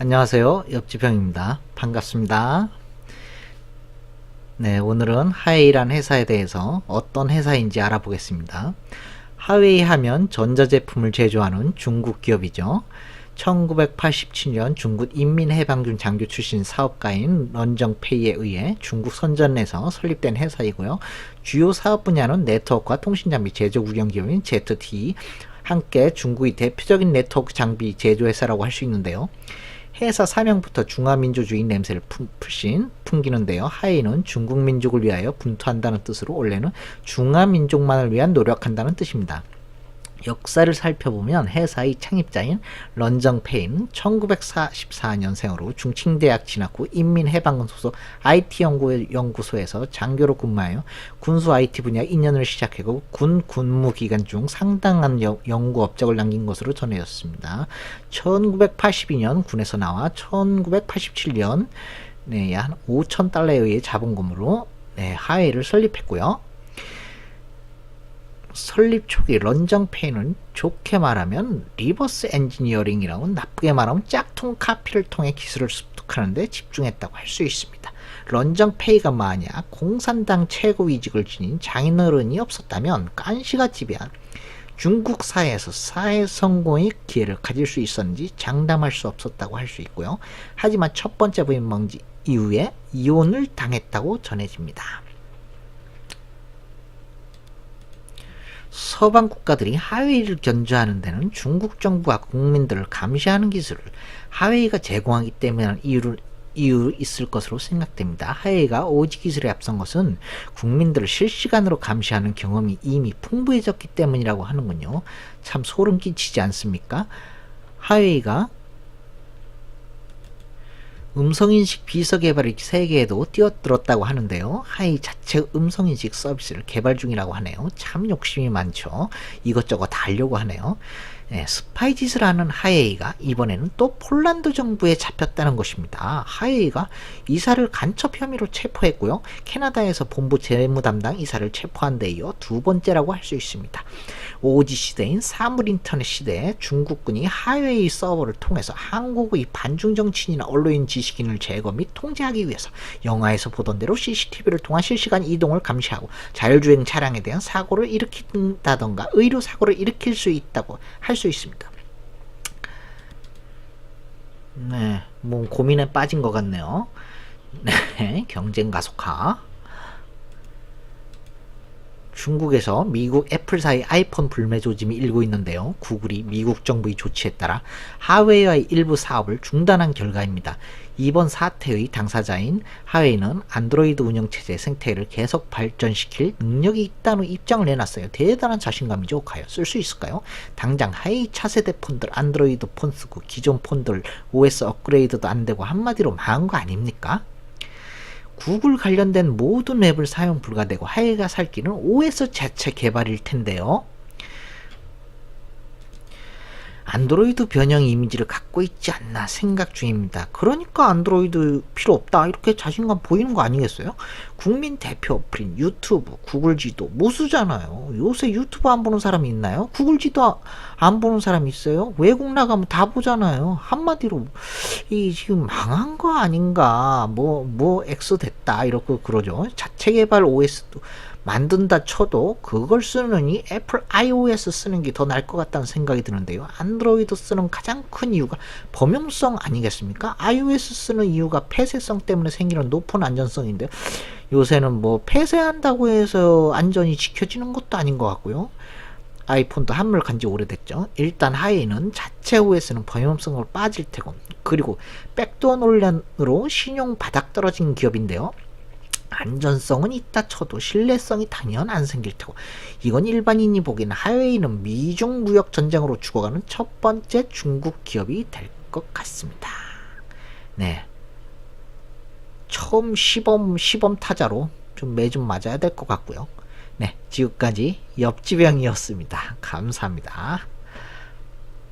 안녕하세요. 옆집형입니다. 반갑습니다. 네, 오늘은 하웨이란 회사에 대해서 어떤 회사인지 알아보겠습니다. 하웨이 하면 전자제품을 제조하는 중국 기업이죠. 1987년 중국 인민해방군 장교 출신 사업가인 런정페이에 의해 중국 선전에서 설립된 회사이고요. 주요 사업 분야는 네트워크와 통신장비 제조 운영기업인 ZTE, 함께 중국의 대표적인 네트워크 장비 제조회사라고 할 수 있는데요. 회사 사명부터 중화민주주의 냄새를 풍기는데요. 하웨이는 중국 민족을 위하여 분투한다는 뜻으로 원래는 중화민족만을 위한 노력한다는 뜻입니다. 역사를 살펴보면 회사의 창립자인 런정페이는 1944년생으로 중칭대학 진학 후 인민해방군 소속 IT연구소에서 장교로 근무하여 군수 IT 분야 2년을 시작하고 군 군무 기간 중 상당한 연구 업적을 남긴 것으로 전해졌습니다. 1982년 군에서 나와 1987년 한 5,000달러에 의해 자본금으로 하웨이를 설립했고요. 설립 초기 런정페이는 좋게 말하면 리버스 엔지니어링이라고, 나쁘게 말하면 짝퉁 카피를 통해 기술을 습득하는 데 집중했다고 할 수 있습니다. 런정페이가 만약 공산당 최고위직을 지닌 장인어른이 없었다면 간시가 지배한 중국 사회에서 사회 성공의 기회를 가질 수 있었는지 장담할 수 없었다고 할 수 있고요. 하지만 첫 번째 부인 망지 이후에 이혼을 당했다고 전해집니다. 서방 국가들이 하웨이를 견주하는 데는 중국 정부가 국민들을 감시하는 기술을 하웨이가 제공하기 때문에 이유 있을 것으로 생각됩니다. 하웨이가 오지 기술에 앞선 것은 국민들을 실시간으로 감시하는 경험이 이미 풍부해졌기 때문이라고 하는군요. 참 소름 끼치지 않습니까? 하웨이가 음성인식 비서 개발이 세계에도 뛰어들었다고 하는데요. 하웨이 자체 음성인식 서비스를 개발 중이라고 하네요. 참 욕심이 많죠. 이것저것 다 하려고 하네요. 스파이 짓을 하는 하웨이가 이번에는 또 폴란드 정부에 잡혔다는 것입니다. 하웨이가 이사를 간첩 혐의로 체포했고요. 캐나다에서 본부 재무 담당 이사를 체포한 데 이어 두 번째라고 할 수 있습니다. 오지 시대인 사물 인터넷 시대에 중국군이 하웨이 서버를 통해서 한국의 반중 정치인이나 언론인 지식인을 제거 및 통제하기 위해서 영화에서 보던 대로 CCTV를 통한 실시간 이동을 감시하고 자율주행 차량에 대한 사고를 일으킨다던가 의료 사고를 일으킬 수 있다고 할 수 있습니다. 네, 뭐 고민에 빠진 것 같네요. 네, 경쟁 가속화. 중국에서 미국 애플 사이 아이폰 불매 조짐이 일고 있는데요. 구글이 미국 정부의 조치에 따라 하웨이와의 일부 사업을 중단한 결과입니다. 이번 사태의 당사자인 하웨이는 안드로이드 운영체제 생태계를 계속 발전시킬 능력이 있다는 입장을 내놨어요. 대단한 자신감이죠. 과연 쓸 수 있을까요? 당장 하웨이 차세대 폰들 안드로이드 폰 쓰고 기존 폰들 OS 업그레이드도 안 되고 한마디로 망한 거 아닙니까? 구글 관련된 모든 앱을 사용 불가되고 하웨이가 살 길은 OS 자체 개발일 텐데요. 안드로이드 변형 이미지를 갖고 있지 않나 생각 중입니다. 그러니까 안드로이드 필요 없다 이렇게 자신감 보이는 거 아니겠어요? 국민 대표 어플인 유튜브, 구글 지도 못 쓰잖아요. 요새 유튜브 안 보는 사람이 있나요? 구글 지도 안 보는 사람이 있어요? 외국 나가면 다 보잖아요. 한마디로 이 지금 망한 거 아닌가, 뭐 X 됐다 이렇게 그러죠. 자체 개발 OS도 만든다 쳐도 그걸 쓰는 이 애플 iOS 쓰는 게 더 나을 것 같다는 생각이 드는데요. 안드로이드 쓰는 가장 큰 이유가 범용성 아니겠습니까? iOS 쓰는 이유가 폐쇄성 때문에 생기는 높은 안전성인데 요새는 뭐 폐쇄한다고 해서 안전이 지켜지는 것도 아닌 것 같고요. 아이폰도 한물 간지 오래됐죠. 일단 하웨이는 자체 OS는 범용성으로 빠질 테고, 그리고 백도어 논란으로 신용 바닥 떨어진 기업인데요. 안전성은 있다 쳐도 신뢰성이 당연 안 생길 테고, 이건 일반인이 보기에는 하웨이는 미중 무역 전쟁으로 죽어가는 첫 번째 중국 기업이 될 것 같습니다. 네, 처음 시범 타자로 좀 매 좀 맞아야 될 것 같고요. 네, 지금까지 옆집형이었습니다. 감사합니다.